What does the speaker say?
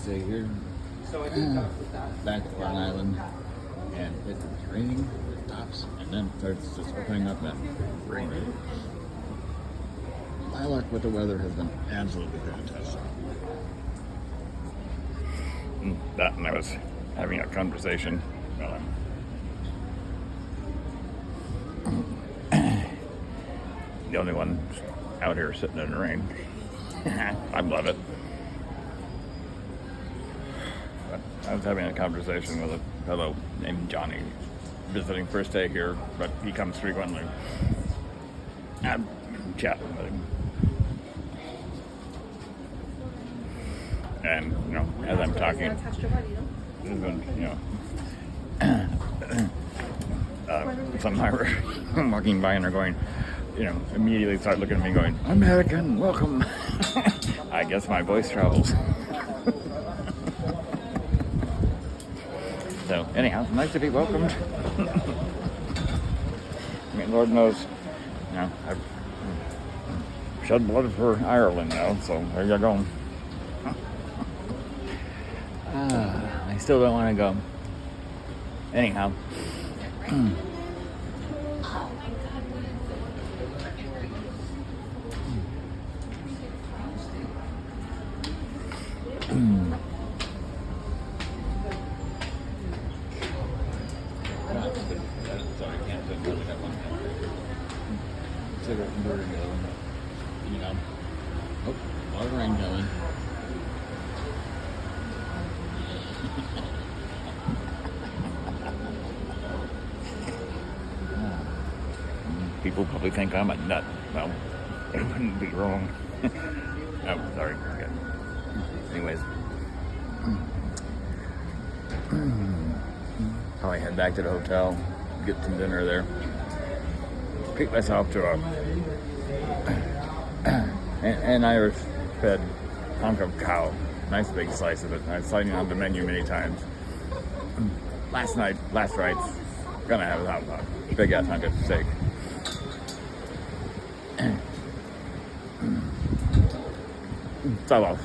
stay here back at Long Island, and it's raining, it stops, and then it starts just opening up and raining. My luck with the weather has been absolutely fantastic. That and I was having a conversation. The only one out here sitting in the rain. I love it. But I was having a conversation with a fellow named Johnny, visiting first day here, but he comes frequently. I'm chatting with him. And, as I'm talking, some are walking by and they're going, immediately start looking at me going, American, welcome. I guess my voice travels. So, anyhow, nice to be welcomed. I mean, Lord knows, I've shed blood for Ireland now, so there you go. I still don't want to go. Anyhow. Cigarette and burger together. Oh, a lot of rain coming. People probably think I'm a nut. Well, it wouldn't be wrong. Oh, sorry. Okay. Anyways. Probably head back to the hotel, get some dinner there. Treat myself to an Irish fed hunk of cow. Nice big slice of it. I've seen it on the menu many times. Last night's gonna have a hot dog. Big ass hunk of steak. So